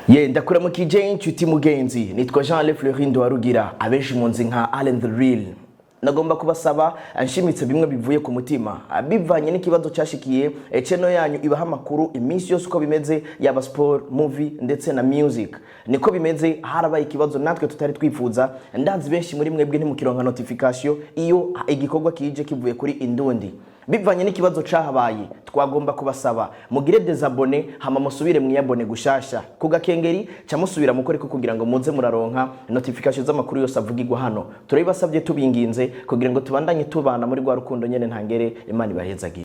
Ndakura mu kijeye inshuti mugenzi nitwa Jean Le Florindo warugira abenshi munzi nka Allen the Real. Nagomba kubasaba anshimitse bimwe bivuye ku mutima bivanye n'ikibazo cyashikiye channel yanyu ibaha makuru iminsi yose uko bimeze yaba sport, movie ndetse na music. Niko bimeze harabaye ikibazo natwe tutari twifuza ndazi benshi muri mwebwe ntimukironka notification iyo igikorwa kije kivuye kuri Indundi. Bivanye n'ikibazo cahabaye twagomba kubasaba mugire desabone hama musubire mwiyabone gushasha kugakengeri cyamusubira mukore kugira ngo muze muraronka notification z'amakuru yose avugirwa hano. Turabibasabye tubinginze kugira ngo tubandanye tubana muri gwa rukundo nyene ntangere Imana ibahezagiye.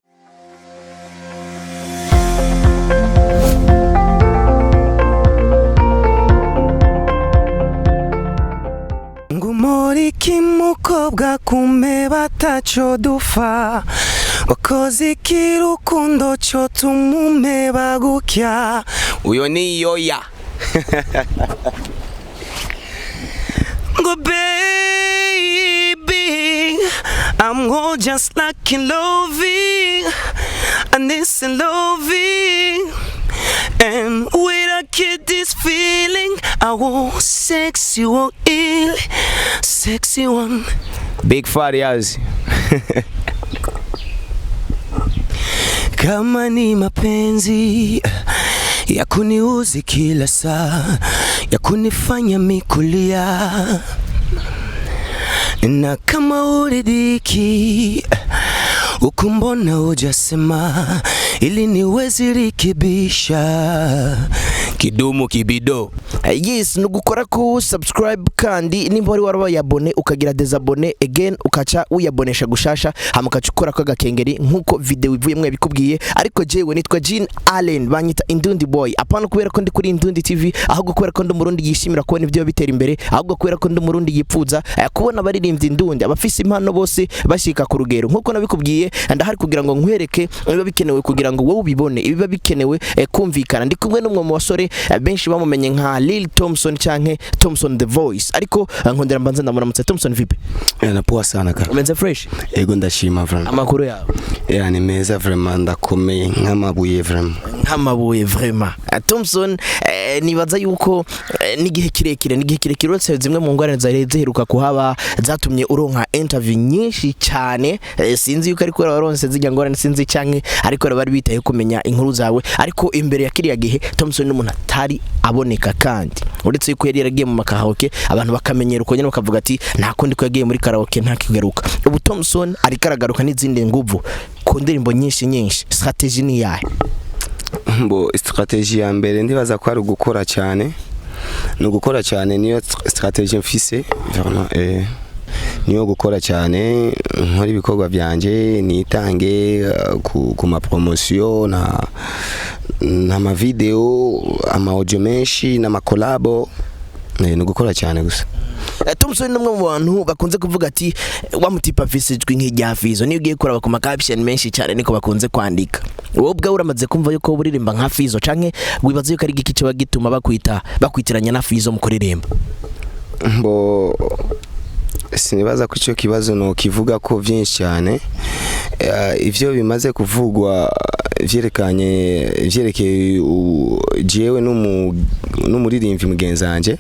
Ngumori kimukobwa kume batacho dufa wakoze ikirukundo cyo tumume bagukya uyo ni yoya Go baby, I'm all just like in loving and this in loving. And when I get this feeling, I want sexy one, ill, sexy one. Big Fariaz. Kama ni mapenzi ya kuniuzi kila saa, ya kunifanya mikulia, na kama uridhiki ukumbona ujasema ili niwezi rikibisha kidumu kibido. Yes, nugukora ku subscribe kandi nimba wari warabaye abone ukagira desabone again ukaca uyabonesha gushasha hamukacukora ko gakengeri nkuko video ivuye mwe bikubwiye. Ariko jewe nitwa Jean Allen banyita Indundi Boy, apana kubera ko ndi kuri Indundi TV ahubwo kubera ko ndi umurundi yishimira kubona ibyo bitera imbere, ahubwo kubera ko ndi umurundi yipfuza kubona abaririmbyi Indundi abafise impano bose bashika ku rugero nkuko nabikubwiye. Ndahari kugira ngo nkwereke biba bikenewe kugira ngo wowe ubibone ibiba bikenewe kumvikana. Ndi kumwe n'umwe mu basore benshi bamumenye nka Lil Thompson canke Thompson the Voice, ariko nkondera mbanze ndamuramutse. Thompson vipi? Napoa sana ka. Umenze fresh? Ego ndashima vraiment. Amakuru yawe? Ni meza vraiment ndakomeye nk'amabuye vraiment. Nk'amabuye vraiment. Thompson nibaza yuko n'igihe kirekire uretse zimwe mu ngorane zari ziheruka kuhaba zatumye uronka interview nyinshi cyane. Sinzi yuko ariko waronse zijya ngorane sinzi canke ariko bari bitaye kumenya inkuru zawe. Ariko imbere ya kiriya gihe Thompson n'umuntu atari aboneka kandi uretse yuko yari yaragiye mu makaraoke abantu bakamenyera uko nyine bakavuga ati nta kundi ko yagiye muri karaoke nta kigaruka. Ubu Thompson ari karagaruka n'izindi nguvu ku ndirimbo nyinshi. Strategy ni yahe? Mbo strategy ya mbere ndibaza ko ari gukora cyane, no gukora cyane niyo strategy mfise vraiment. Niyo gukora cyane nkora ibikorwa byanje nitange ku ma promotion na ma video ama audio menshi na ma collabo. No gukora cyane gusa. Thompson numwe mu bantu bakunze kuvuga ati wamutipa visijwe nk'ijya Fizo niyo ugiye kuraba ku caption menshi cyane niko bakunze kwandika. Wowe bwa uramaze kumva yuko buririmba nka Fizo canke wibaza yuko ari giki cyo bagituma bakwitiranya na Fizo mu kuririmba? Mbo sinibaza ko icyo kibazo no kivuga ko byinshi cyane. Ivyo bimaze kuvugwa vyerekeye jewe n'umuririmbyi mugenzanje,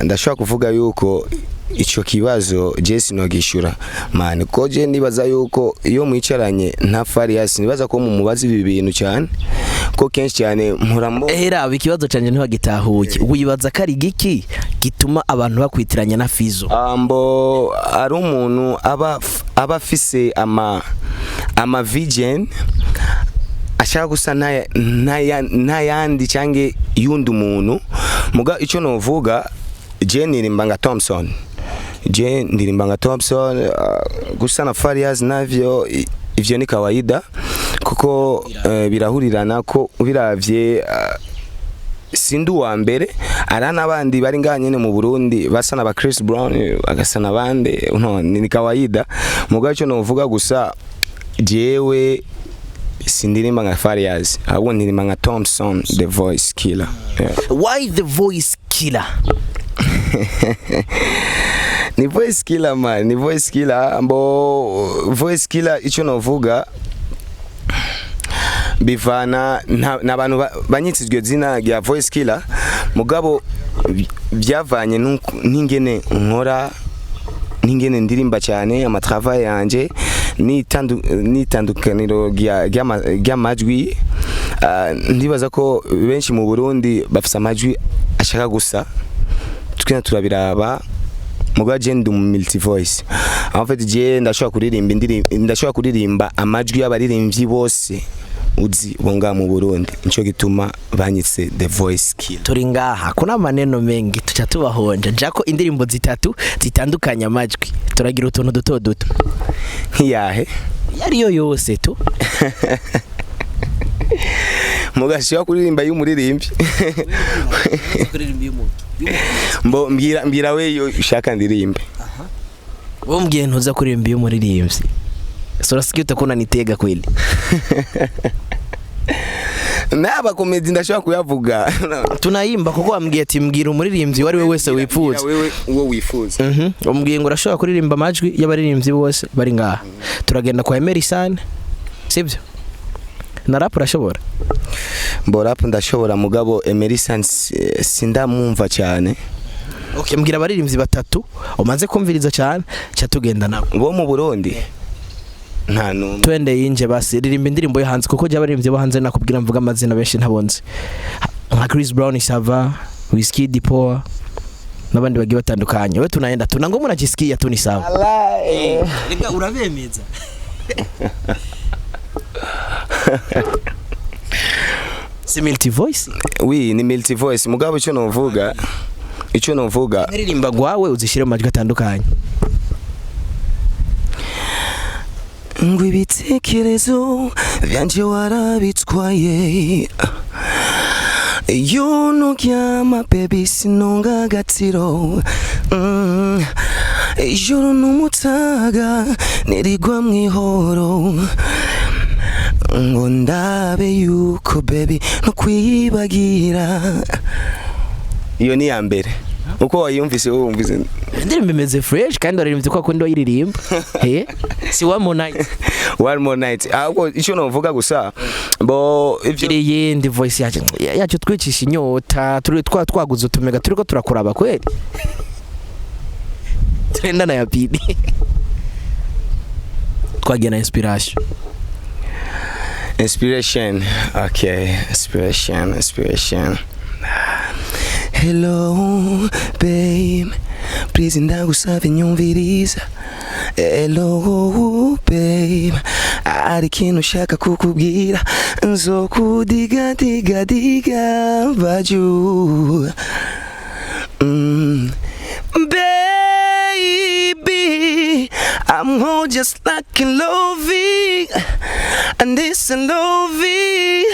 ndashobora kuvuga yuko ico kibazo Jesse no gishura man ko je nibaza yuko iyo mwicaranye nta Farias nibaza ko mumubaza ibi bintu cyane ko kenshi cyane mpurambo ikibazo canje ntibagitahuye. Wibaza kari giki gituma abantu bakwitiranya na Fizo? Mbo ari umuntu aba afise ama vision ashaka gusa n'ayandi cyange yundi umuntu muga icyo novuga je ndirimbanga Thompson gusa na Farias navyo ivyo ni kawaida kuko birahurirana ko biravye sindu wa mbere arana abandi bari nganye mu Burundi basa na ba Chris Brown bagasa na bande ni kawaida muga icyo novuga gusa jewe sindirimba nka Farias ahubwo ndirimba nka Thompson the Voice Killer. Why the Voice Killer? Ni Voice Killer man, ni Voice Killer. Mbo Voice Killer icho novuga bivana n'abantu banyitse zina rya voice killer mugabo byavanye n'ingene nkora n'ingene ndirimba cyane amatravail yanje n'itandukaniro ry'amajwi ndibaza ko benshi mu Burundi bafise amajwi ashaka gusa tukina turabiraba muga je ndi multi voice en fait je ndashobora kuririmba amajwi y'abaririmbyi bose uzi bonga mu Burundi nico gituma banyitse the voice killer. Turi ngaha kuna maneno mengi tuca tubahonja jako indirimbo zitatu zitandukanya amajwi turagira utuntu duto yahe yariyo yose tu mugashobora kuririmba y'umuririmbyi mbo mbira we ushaka ndirimbe wo mbwiye ntuza kuririmba y'umuririmbyi sura sikita kuna nitega kweli naba komedi ndashobora kuyavuga tunayimba kuko wambwiye ati mbwira umuririmbyi wari we wese wifuza wewe uwo wifuza umbwiye ngo urashobora kuririmba amajwi y'abaririmbyi bose bari ngaha turagenda kwa Emerson sibyo na rap urashobora mbo rap ndashobora mugabo Emerson sindamumva cyane. Okay, mbwira abaririmbyi batatu umaze kumviriza cyane cya tugenda nabo bo mu Burundi nta numwe twende yinje basi ririmba indirimbo yo hanze kuko y'abaririmbyi bo hanze nakubwira mvuga amazina benshi ntabonze nka Chris Brown Sava Wizkid Poa nabandi bagiye batandukanye we tunaenda tunango munajisikia tu ni sawa rega urabemeza si multi voice oui ni multi voice mugabo cyo novuga ririmba gwawe uzishire mu majwi atandukanye ngo ibitekerezo byanje warabitwaye you no kyama baby sinonga agatsiro ijoro n'umutaga nirigwa mwihoro ngo ndabe yuko baby no kwibagira iyo ni ya mbere uko wayumvise wumvise ndirimba imeze fresh kandi waririmbye ko akundi wayiririmba si one more night ahubwo icyo novuga gusa bo ivyo yindi voice yacu twicisha inyota turi twaguze utumega turiko turakuraba kweli trenda na yapidi twagena inspiration okay inspiration hello babe please ndagusaba inyumviriza hello babe ari kintu ushaka kukubwira nzokudiga baju baby I'm all just like in loving and this and loving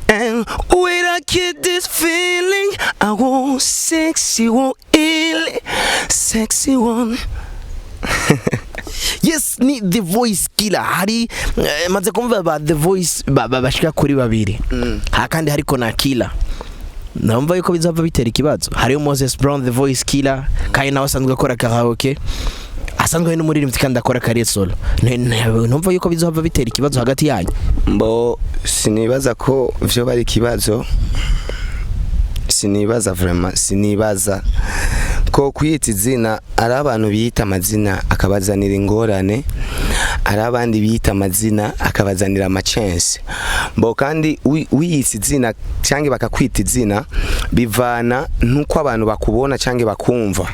and when I get this feeling I want sexy one yes ni the voice killer hari maze kumva ba the voice bashika kuri babiri hakandi hariko na killer numva yuko bizava bitera ikibazo hari Moses Brown the voice killer kai nawe asanzwe akora karaoke asanzwe n'umuririmbyi kandi akora career solo numva yuko bizava bitera ikibazo hagati yanyu mbo sinibaza ko vyo bari kibazo sinibaza ko kwita izina ari abantu biyita amazina akabazanira ingorane ari abandi biyita amazina akabazanira amachance mbo kandi wiyita izina cyangwa bakakwita izina bivana nuko abantu bakubona cyangwa bakumva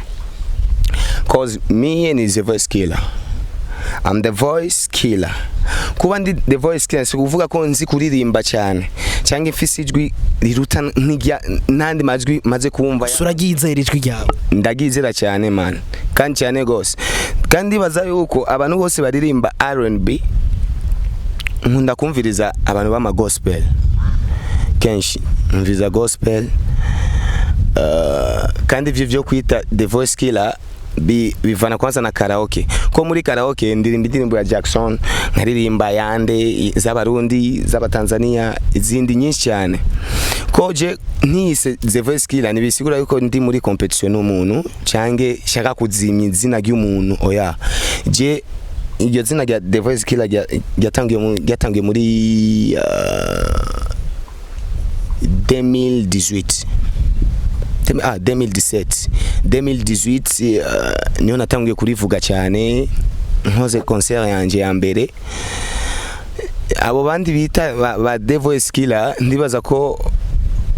cause me is the voice killer. I'm the voice killer. Kuba ndi the voice killer si kuvuga ko nzi kuririmba cyane cyangwa ifise ijwi riruta n'andi majwi maze kumva suragize ijwi ryawe ndagizera cyane man kandi cyane gose kandi baza yuko abantu bose baririmba R&B nkunda kumviriza abantu bama gospel kenshi mviza gospel kandi ivyo byo kwita the voice killer bivana kwanza na karaoke ko muri karaoke ndirimba indirimbo ya Jackson nkaririmba yande z'abarundi z'abatanzania izindi nyinshi cyane koje ntise the voice killer nibisigura yuko ndi muri competition n'umuntu cyange shaka kuzimya izina ry'umuntu oya je iryo zina rya The Voice Killer ryatangiye muri 2018 2017 niyo natangiye kurivuga cyane nkoze concert yanje ya mbere. Abo bandi bita ba The Voice Killer ndibaza ko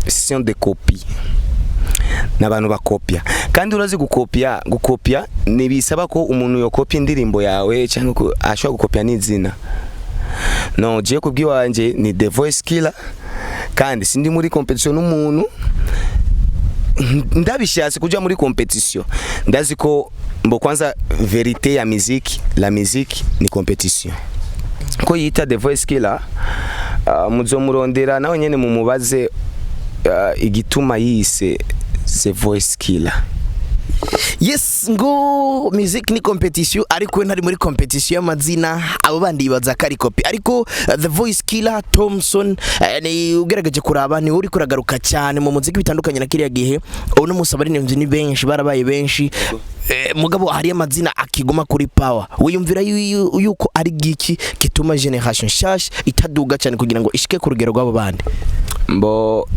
sont des copies n'abantu bakopya, kandi urazi gukopya nibisaba ko umuntu yokopya indirimbo yawe cyangwa ko ashobora gukopya n'izina. No, je kubwiwanje ni The Voice Killer, kandi sindi muri competition n'umuntu ndabishatse kuja muri competition. Ndazi ko mbo kwanza verite ya muziki, la musique ni competition. Ko yita The Voice Killer, muzomurondera nawe nyene mumubaze igituma yise The Voice Killer. Yes, ngo music ni competition, ariko ntari muri competition y'amazina, abo bandi baza kari copy. Ariko The Voice Killer Thompson ni ugerageje kuraba ni uri kuragaruka cyane mu muziki bitandukanye na kiriya gihe. Uno musaba ari ni benshi barabaye benshi. Mugabo hari amazina akiguma kuri power. Wiyumvira yuko ari giki kituma generation shash itaduga cyane kugira ngo ishike ku rugero rw'abo bandi? Mbo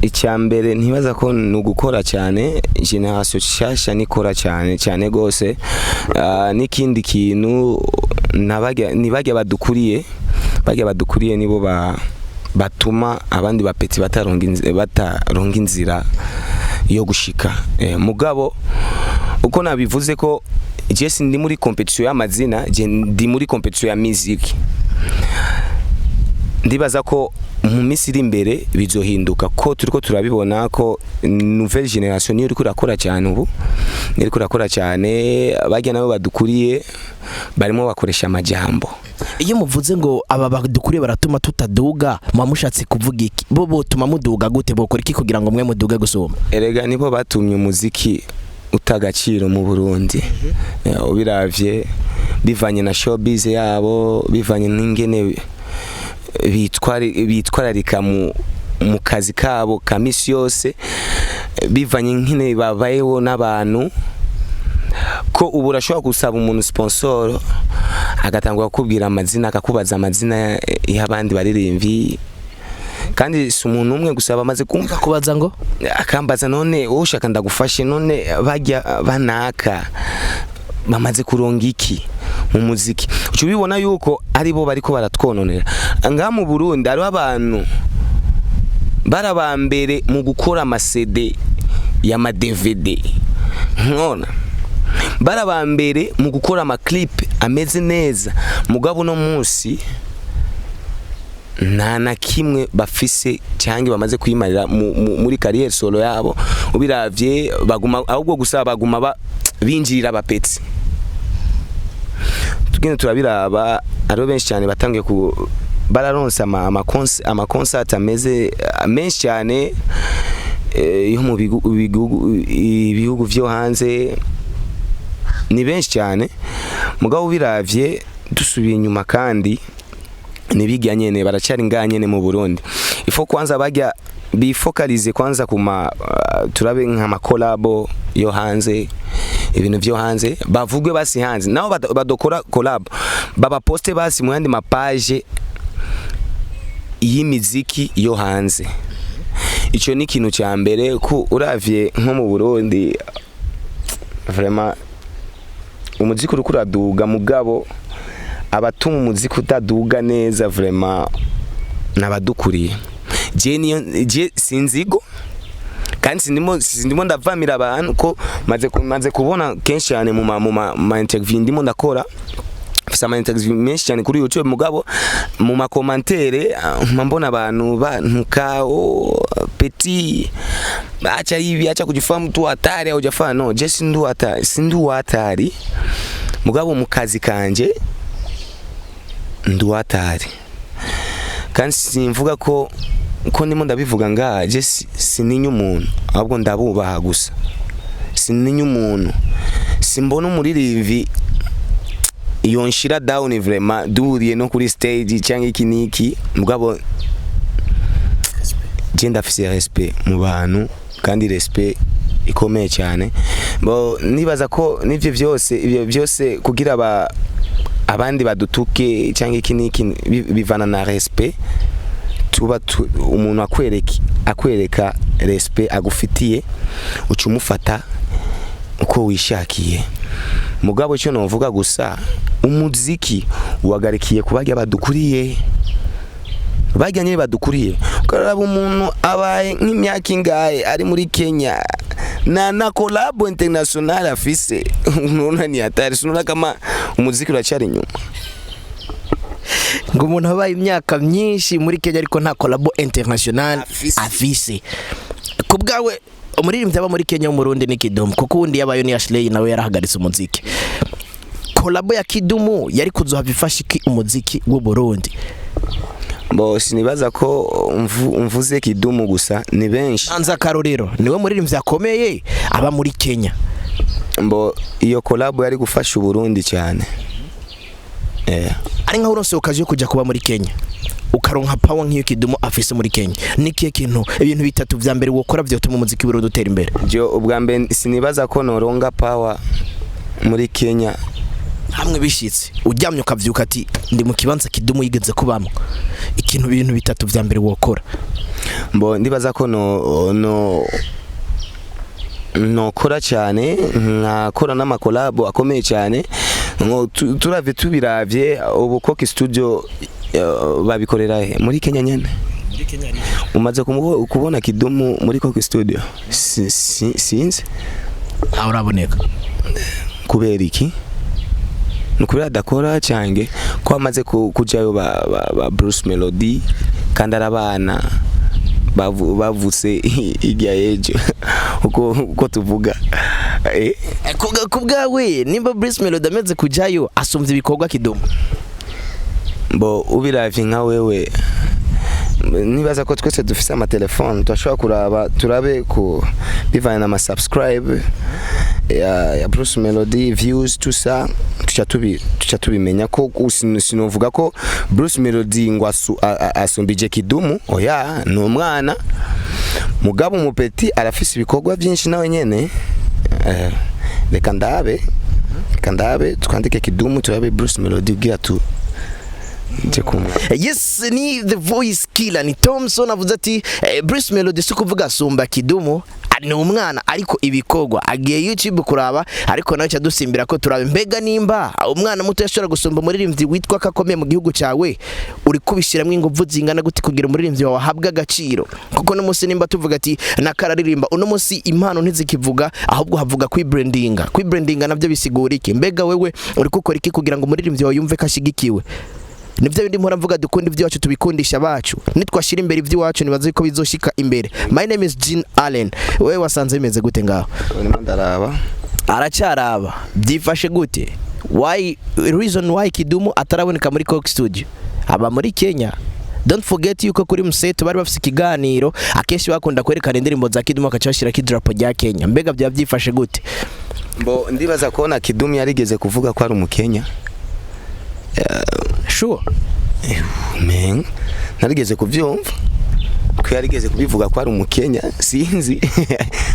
icyambere ntibaza ko nugukora cyane, generation shasha nikora cyane gose. Nikindi kintu nibajya badukuriye nibo batuma abandi bapeti bataronga inzira yo gushika. Mugabo uko nabivuze ko je sindi muri competition y'amazina, je ndi muri competition ya music. Ndibaza ko mu misiri imbere bizohinduka, ko turiko turabibona ko nouvelle generation niyo iriko irakora cyane ubu, iriko irakora cyane. Bajya nabo badukuriye barimo bakoresha amajambo. Iyo muvuze ngo aba badukuriye baratuma tutaduga, mwamushatse kuvuga iki? Bo botuma muduga gute? Bokora iki kugira ngo mwe muduge gusoma? Erega nibo batumye umuziki utagaciro mu Burundi. Ubiravye bivanye na showbiz yabo, bivanye n'ingene bitwararika mu kazi kabo kamisi yose, bivanye nkine babayeho n'abantu, ko ubu urashobora gusaba umuntu sponsor agatangwa kubwira amazina, akakubaza amazina y'abandi baririmvyi, kandi si umuntu umwe gusaba amaze kumva kubaza ngo akambaza none ushaka ndagufashe, none bajya banaka bamaze kuronga iki mu muziki. Ucu bibona yuko ari bo bariko baratwononera. Nga mu Burundi ari abantu barabambere mu gukora ama CD ya ma DVD, nkona barabambere mu gukora ama clip ameze neza. Mugabo no munsi nta na kimwe bafise cyangwa bamaze kwimarira muri career solo yabo. Ubiravye baguma ahubwo gusa baguma binjirira abapetsi. Tugende turabiraba ari benshi cyane batangiye ku bararonsa ama concert ameze menshi cyane yo mu bihugu vyo hanze, ni benshi cyane. Mugabo biravye dusubiye inyuma kandi nibijya nyene baracari nganye mu Burundi. Ifo kwanza bajya bifokalize kwanza kuma turabe nka collabo yo hanze, ibintu vyo hanze bavugwe basi hanze, naho badokora collab baba poste basi mu yandi mapage y'imiziki yo hanze. Ico ni kintu cya mbere ko uravye nko mu Burundi vraiment umuziki uri kuraduga, mugabo abatuma umuziki utaduga neza vraiment nabadukuriye. Je sinzigo kandi sindimo ndavamira abantu ko maze kubona kenshi cyane mu ma interview ndimo ndakora, fisa ama interview menshi cyane kuri YouTube. Mugabo mu ma commentaire mbona abantu bantukao petit acha hivi, acha kujifahamu tu hatari au jafana. No, je sindu hatari, mugabo mu kazi kanje ndu hatari. Kandi simvuga ko ndimo ndabivuga nga je sininya umuntu, ahubwo ndabubaha gusa. Sininya umuntu, simbona umuririmbyi yonshira down vraiment duriye no kuri stage cyangwa iki niki. Mugabo je ndafise respect mu bantu, kandi respect ikomeye cyane. Bo nibaza ko nivyo byose kugira abandi badutuke cyangwa iki niki bivana na respect tuba umuntu akwereka respect agufitiye ucumufata uko wishakiye. Mugabo cyo novuga gusa umuziki wagarikiye kubajya badukuriye bajyanye badukuriye karaba umuntu abaye nk'imyaka ingahe ari muri Kenya na collab international afise unaona ni hatari sunura kama umuziki uracari nyuma ngo umuntu abaye imyaka myinshi muri Kenya ariko nta collab international afise. Kubgawe umuririmbyi aba muri Kenya umurundi ni Kidumu kuko undi yabayo ni Ashley nawe yarahagaritse umuziki. Collab ya Kidumu yari kuzohabifasha iki umuziki w'u Burundi? Bo sinibaza ko mvuze Kidumu gusa ni benshi. Anza karorero niwe muririmbyi akomeye aba muri Kenya. Mbo iyo collab yari gufasha u Burundi cyane. Ari nka uronse ukaje kujya kuba muri Kenya ukaronka power nk'iyo Kidumu afise muri Kenya. Nikiye kintu ibintu bitatu vya mbere wokora byotuma umuziki w'u Burundi utera imbere? Jo ubwa mbere sinibaza ko noronga power muri Kenya hamwe bishitse uryamye ukavyuka ati ndi mu kibanza Kidumu yigeze kubamo. Ikintu ibintu bitatu vya mbere wokora? Mbo ndibaza ko no kora cyane nkakora n'amakolabo akomeye cyane ngo turavye tubiravye ubu ko studio babikorera muri Kenya nyene. Muri Kenya ari umaze kubona Kidumu muri Coke Studio sinzi uraboneka kubera iki nukubera dakora cyange ko amaze kujayo ba Bruce Melody kandi arabana bavutse igya ejo uko tuvuga kubgawe nimba Bruce Melody ameze kujayo asumvye ibikorwa Kidumu. Bo ubiravye nka wewe nibaza ko twese dufise ama telefone twashobora kuraba turabe ku bivana na subscribe ya Bruce Melody views tusa tucha tubimenya ko sinovuga ko Bruce Melody ngo asumbije Kidumu oya no umwana mugabo umupeti arafise ibikorwa byinshi nawe nyene reka ndabe twandike Kidumu turabe Bruce Melody ugira tu Yes, ni the voice killer ni Thompson avuze ati Bruce Melody si kuvuga asumba Kidumu ari umwana ariko ibikorwa agiye YouTube kuraba ariko nawe cyadusimbira ko turabe mbega nimba umwana muto yashobora gusumba umuririmbyi witwa kakomeye mu gihugu cyawe uri kubishiramwe ingufu zingana gute kugira umuririmbyi wawe ahabwa agaciro kuko no munsi nimba tuvuga ati nakararirimba uno munsi impano ntizikivuga ahubwo havuga kwibrandinga nabyo bisigura iki mbega wewe uri gukora iki kugira ngo umuririmbyi wawe yumve kashigikiwe? Nivyo bindi mpora mvuga dukunda ivyo wacu tubikundisha bacu nitwashira imbere ivyo wacu nibaze ko bizoshika imbere. My name is Jean Allen. Wewe wasanze bimeze gute ngaho? Ndaraba aracyaraba byifashe gute? Reason why Kidumu ataraboneka muri Coke Studio aba muri Kenya. Don't forget yuko kuri Mseto bari bafise ikiganiro akeshi bakunda kwerekana indirimbo za Kidumu akacashira kidrapo rya Kenya. Mbega byifashe gute? Mbo ndibaza ko na Kidumu yarigeze kuvuga ko ari umukenya. Sure. Men narigeze kuvyumva ko yarigeze kubivuga ko ari umukenya sinzi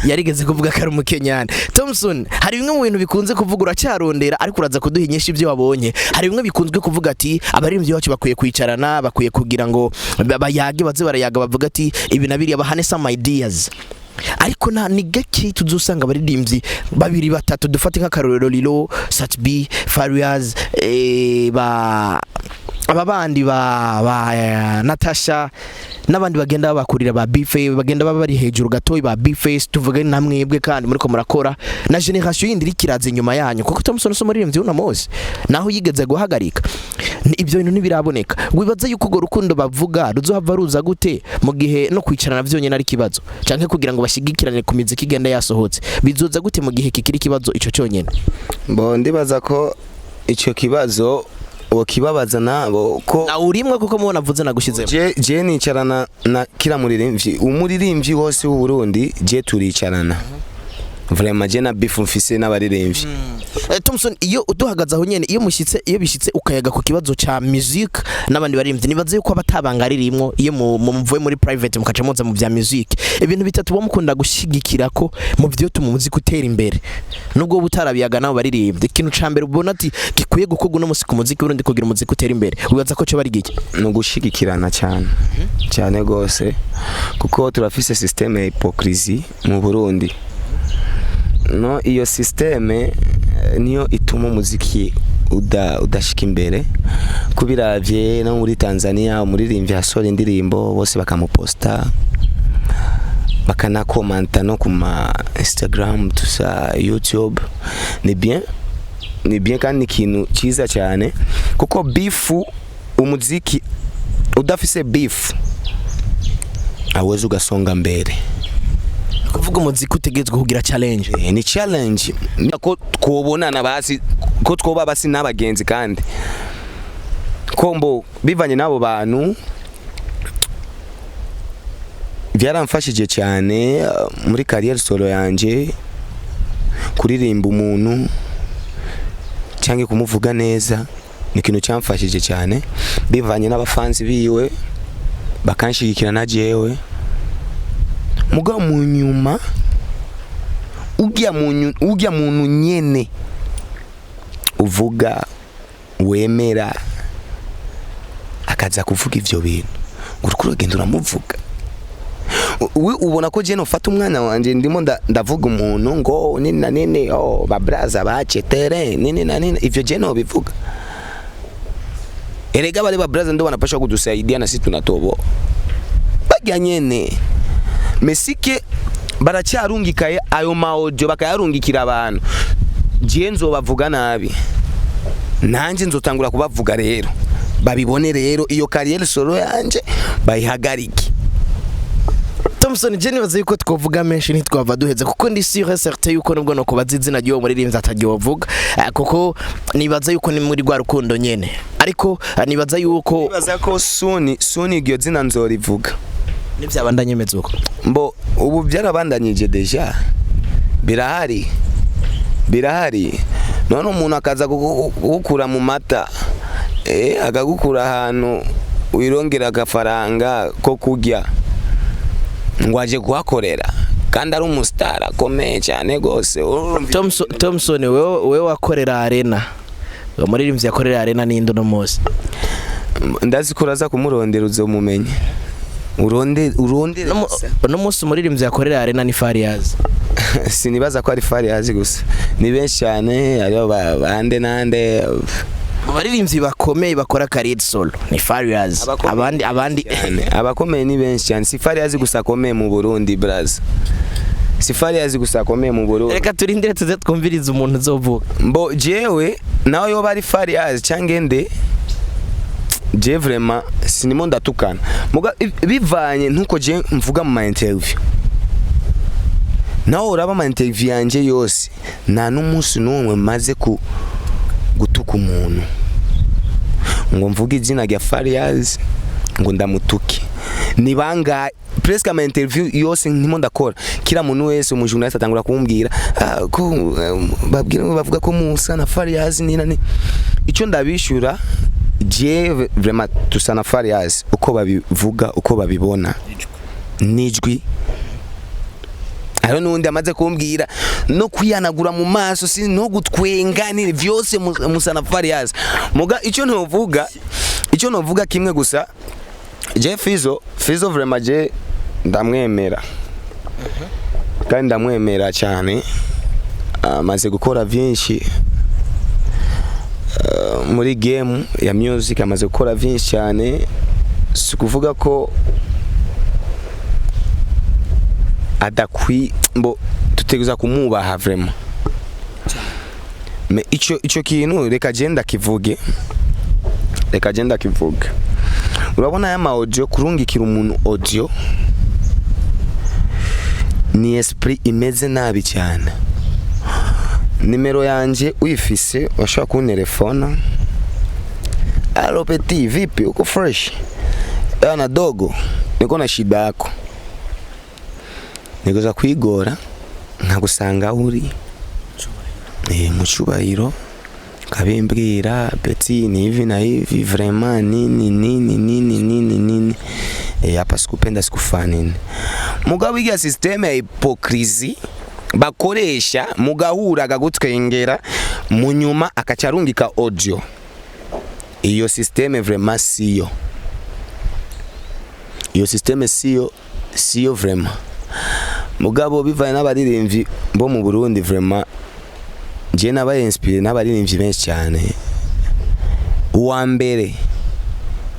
yarigeze kuvuga ko ari umukenyane. Thompson hari bimwe mu bintu bikunze kuvuga uracyarondera ariko uraza kuduhinyesha ibyo wabonye. Hari bimwe bikunzwe kuvuga ati abaririmbyi bacu bakwiye kwicarana bakwiye kugira ngo bayage baze barayaga bavuga ati ibi nabiri abahane some ideas. Ariko ni gake tuzusanga abaririmbyi babiri batatu dufate nk'akarorero Lilo, Satbi, Fariaz ababandi ba Natasha n'abandi bagenda bakurira ba Bface bagenda bari hejuru gatoyi ba Bface tuvuge namwebwe kandi muri ko murakora na generation yindi rikiraze nyuma yanyu kuko Thompson so muririmbyi una Mose naho yigeze guhagarika ibyo bintu ntibiraboneka. Wibaza yuko go rukundo bavuga ruzohava ruza gute mu gihe no kwicarana byonyine ari kibazo canke kugira ngo bashigikirane ku miziki igenda yasohotse bizoza gute mu gihe kikiri kibazo ico cyonyene? Mbo ndibaza ko ico kibazo kibabaza nabo ko urimwe kuko mubona avuze nagushizemo je nicarana na kila umuririmbyi wose w'u Burundi je turicarana vraiment je na beef mfise n'abaririmbyi. Thompson, iyo uduhagaze aho nyene, iyo bishitse ukayaga ku kibazo ca music n'abandi baririmbyi, nibaze yuko abatabangaririmwo iyo muvuye muri private mukaca muza mu vya music, ibintu bitatu bomukunda gushigikira ko mu vyo tumuzi gutera imbere nubwo butarabiyaga nabo baririmbyi, ikintu ca mbere ubona ati gikwiye gukorwa no musika umuziki w'urundi kugira umuziki utera imbere, wibaza ko cyo bari giki? No gushigikirana cyane gose, kuko turafise systeme ya hypocrisie mu Burundi. No, iyo systeme niyo ituma umuziki udashika imbere, kubiravye no muri Tanzania umuririmbyi asora indirimbo bose bakamuposta bakanakomanta no kuma Instagram tusa YouTube. Ni bien kandi ikintu cyiza cyane, kuko beef umuziki udafise beef aweze ugasonga mbere. Kuvuga umuziki utegetswe kugira challenge. Ni challenge ko twobonana basi, ko twoba basi n'abagenzi, kandi kombo bivanye nabo bantu byaramfashije cyane muri career solo yanje, kuririmba umuntu cyangwa kumuvuga neza ni ikintu cyamfashije cyane, bivanye n'abafanzi biwe bakanshigikira na jewe. Muga mu nyuma ujya muntu nyene uvuga wemera akaza kuvuga ivyo bintu, urukuru genda uramuvuga. We ubona ko je no fata umwana wanje ndimo ndavuga umuntu ngo nini na nini, ba braza bace terrain nini na nini, ivyo je no bivuga. Erega bale ba braza ndo wanapasha kudusaidia na sisi tunatobo bajya nyene. Mesike baracyarungikaye ayo maojo bakayarungikira abantu, je nzobavuga nabi, nanje nzotangura kubavuga rero babibone rero iyo career solo yanje bayihagarike. Thompson, je nibaza yuko twovuga menshi ntitwava duheze, kuko ndi sûr certain yuko nubwo no kubaza izina ryo muririmbyi ataryovuga, kuko nibaza yuko ni muri rwa rukundo nyene, ariko nibaza ko suni iryo zina nzorivuga. Nivyabandanye mezuko mbo ubu byarabandanyije deja, birahari none umuntu akaza gukura mu mata akagukura ahantu wirongera agafaranga ko kurya ngo aje kuhakorera, kandi ari umustar akomeye cyane gose. Thompson, wewe wakorera arena, umuririmbyi yakorera arena n'indi no mose, ndazikuraza kumurondera uzomumenye. Uronde no munsi umuririmbyi yakorera arena ni Fariaz. Sinibaza ko ari Fariaz gusa, ni benshi cyane, ariyo bande nande abaririmbyi bakomeye bakora career solo ni Fariaz, abandi abakomeye ni benshi cyane. Si Fariaz gusa akomeye mu Burundi braza, si Fariaz gusa akomeye mu Burundi. Reka turindire tuze twumviriza umuntu uzovuga. Mbo jewe nawe yo bari Fariaz cyangende je vraiment sinimo ndatukana, muga bivanye ntuko je mvuga mu interview. Naho uraba mu interview yanje yose nta n'umunsi n'umwe maze gutuka umuntu ngo mvuge izina rya Fariaz ngo ndamutuke. Ni banga presque ama interview yose ndimo ndakora, kila muntu wese umujournalist atangura kumbwira ko bavuga ko Musa na Fariaz nini. Icyo ndabishura je vraiment tusana Fariaz uko babivuga, uko babibona nijwi. Aho nundi amaze kumbwira no kuyanagura mu maso, si no gutwenga ni vyose musana Fariaz. Muga icyo novuga kimwe gusa, je Fizo vraiment je ndamwemera, kandi ndamwemera cyane, amaze gukora byinshi muri game ya music, amaze gukora byinshi cyane. Si kuvuga ko adakwi mbo tuteguza kumubaha vraiment, me ico kintu reka genda kivuge. Urabona ya audio kurungikira umuntu audio ni esprit imeze nabi cyane. Nimero yanje uyifise washaka kuntelefona, alo petit vipi uko fresh, ana dogo niko na shida yako, nikoza kwigora nkagusanga uri mu cyubahiro kabimbwira Petit ni hivi na hivi vraiment nini hapa sikupenda sikufanya nini. Mugabo iga system ya hypocrisy bakoresha mugahura agagutwengera munyuma akacharungika audio. Iyo system vraiment siyo. Iyo system siyo vraiment. Mugabo bivanye n'abaririmbyi bo mu Burundi vraiment je nabaye inspire n'abaririmbyi benshi cyane. Uwa mbere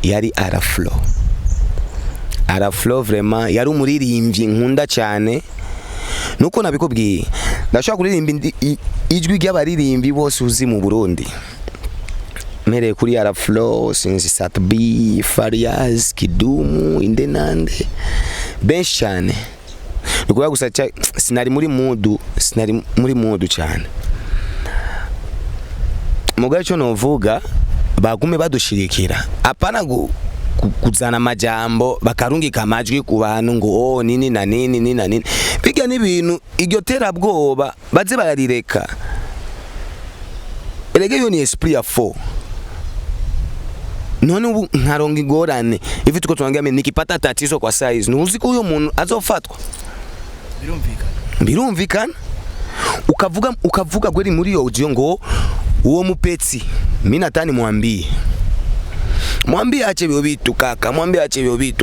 yari Araflo vraiment yari umuririmbyi nkunda cyane. Nuko nabikubwiye ndashaka kuririmba ijwi ry'abaririmbi bose uzi mu Burundi. Mere kuri Araflo sinzi Satbi, Fariaz, Kidumu, Indenande benshi cyane. Nuko gusa sinari muri mood cyane. Mugabe cyo novuga bagume badushirikira apana kuzana amajambo bakarungika amajwi ku bantu ngo nini na nini biga n'ibintu iryo terabwoba baze bararireka. Erege yo ni esprit ya fo none ubu nkaronga ingorane ivi tuko tuangamye nikipata tatizo kwa size nuzi ko uyo muntu azofatwa birumvikana ukavuga gweri muri yo audio ngo uwo mupetsi mimi natani mwambie ache byo bitu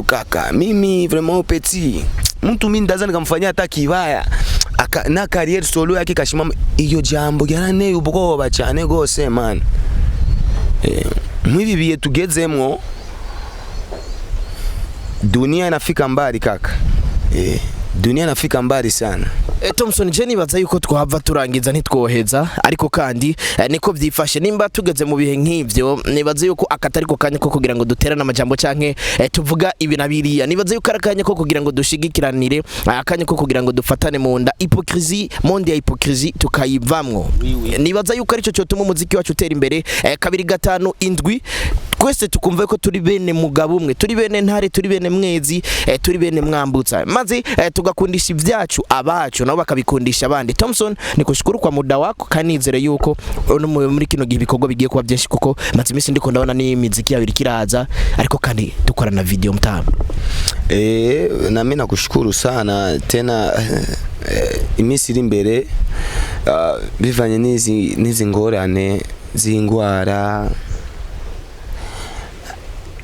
kaka mimi vraiment petit mtu mimi ndaza nikamfanyia hata kibaya na career solo yake kashimama iyo jambo yarane ubwoba cyane gose man. Mwibi biye tugezemwo dunia inafika mbali kaka. Dunia inafika mbali sana. Thompson Jenny baza yuko twava turangiza ntitwoheza ariko kandi niko byifashe nimba tugeze mu bihe nk'ivyo nibaza yuko akatariko kanya ko kugira ngo duterane amajambo canke tuvuga ibinabiriya nibaza yuko arakanya ko kugira ngo dushigikiranire akanya ko kugira ngo dufatane mu nda hypocrisy monde ya hypocrisy tukayivamwo. Nibaza yuko ari cyo cyotuma umuziki wacu utera imbere 2-5-7 twese tukumva ko turi bene mugabo umwe turi bene ntare turi bene mwezi turi bene mwambutsa maze tugakundisha ibyacu abacu nabo bakabikundisha abandi. Thompson nikushukuru kwa muda wako kanizere yuko muri kino gihe bikorwa bigiye kuba byinshi kuko matsimisi ndiko ndabona ni muziki yabiri kiraza ariko kandi dukora na video mtama. Na mimi nakushukuru sana tena imisi iri imbere bivanye nizi ngorane zingwara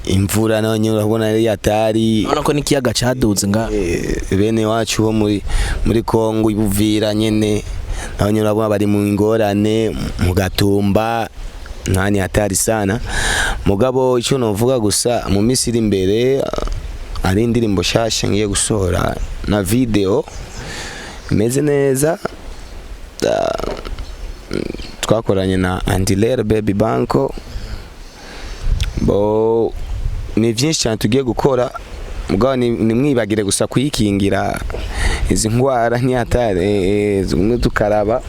imvura nayo urabona yatari urabona ko nikiyaga caduze nga bene wacu bo muri Kongo ibuvira nyene nayo urabona bari mu ngorane mu Gatumba nani hatari sana. Mugabo icyo novuga gusa mu minsi iri imbere ari indirimbo shasha ngiye gusohora na video imeze neza twakoranye na Andilere Baby Banko bo ni byinshi cyane tugiye gukora mugabo ni mwibagire gusa kuyikingira izi ngwara nyatare zumwe tukaraba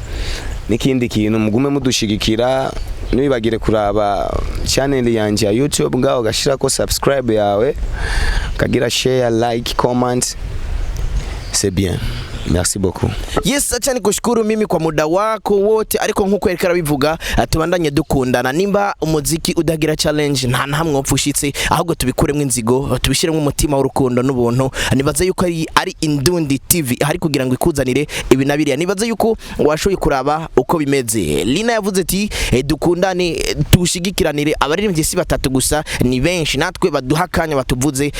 nikindi kintu mugume mudushigikira nibagire kuraba channel yanje ya YouTube ngaho gashira ko subscribe yawe kagira share like comment c'est bien. Merci beaucoup. Yes, acha nikushukuru mimi kwa muda wako wote ariko nkuko Erika bivuga tubandanye dukundana nimba umuziki udagira challenge nta namwe opfushitse ahubwo tubikuremwe inzigo tubishiremo umutima w'urukundo n'ubuntu. Nibaza yuko ari Indundi TV hari kugira ngo ikuzanire ibinabiriya. Nibaza yuko washoye kuraba uko bimeze. Lina yavuze ati dukundane tushigikiranire abaririmbyi si batatu gusa ni benshi natwe baduhakanya batuvuze.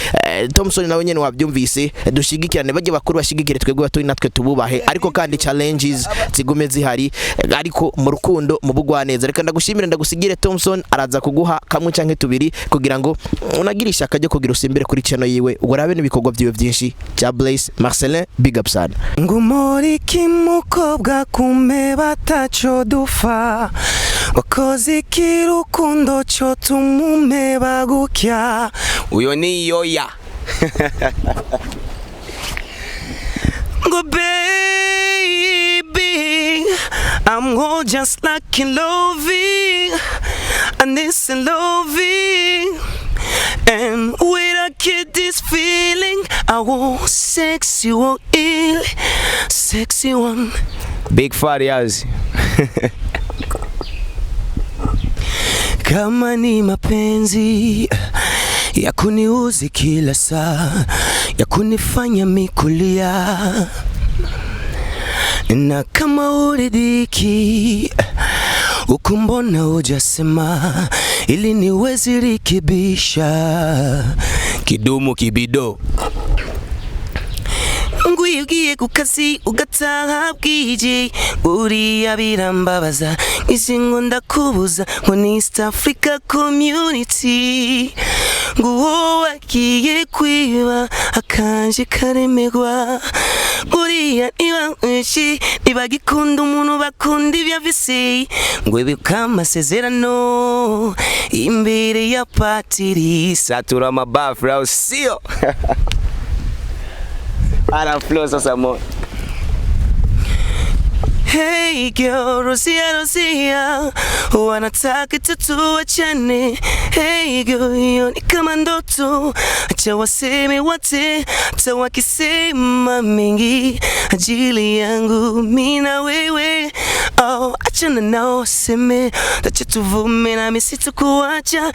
Thompson nawe nyene wabyumvise dushigikirane bajye bakuru bashigikire twegwe batoyi natwe tububahe ariko kandi challenges zigume zihari ariko mu rukundo mu bugwaneza. Reka ndagushimira ndagusigire Thompson araza kuguha kamwe canke tubiri kugira ngo unagirisha akajye kugira usimbire kuri channel yiwe ugurabe n'ibikorwa byiwe byinshi. Blaise Marcelin big up sana. Ngumori kimukobwa kume batacho dufa bakoze kirukundo cyo tumume bagukya uyo ni yoya. Go baby, I'm all just like in loving, and this in loving, and with a get this feeling. I want sexy one, ill, sexy one. Big Fariaz. Kama ni mapenzi ya kuniuzi kila saa, ya kunifanya mikulia, na kama uridhiki ukumbona hujasema ili niwezi rekebisha, kidumu kibido ngwiyugiye kukazi ugataha bwije uriya birambabaza isingo ndakubuza ngo ni East Africa Community nguwo wagiye kwiba akanje karemegwa uriya niba mwishi nibagikunda umuntu bakunda ibyo avise ngo ibibuka amasezerano imbere ya patiri satura amabafra usio Ana flow sasa mo. Hey girl, Rosia, Rosia, wanataka tuachane. Hey girl, hiyo ni kama ndoto, acha waseme wote, hata wakisema mengi ajili yangu mimi na wewe. Oh, achana nao seme, acha tuvume na mimi sitakuacha.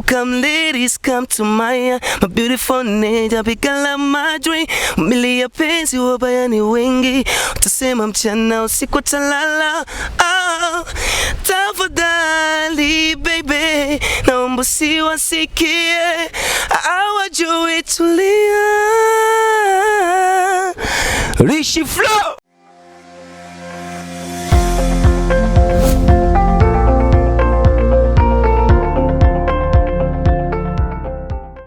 Come ladies, come to my beautiful nature, bigala madre, milia penzi wabaya ni wengi, utasema mchana usiku talala. Oh, tafadhali baby, naomba usiwasikie, hawajui tulia. Rishi Flow.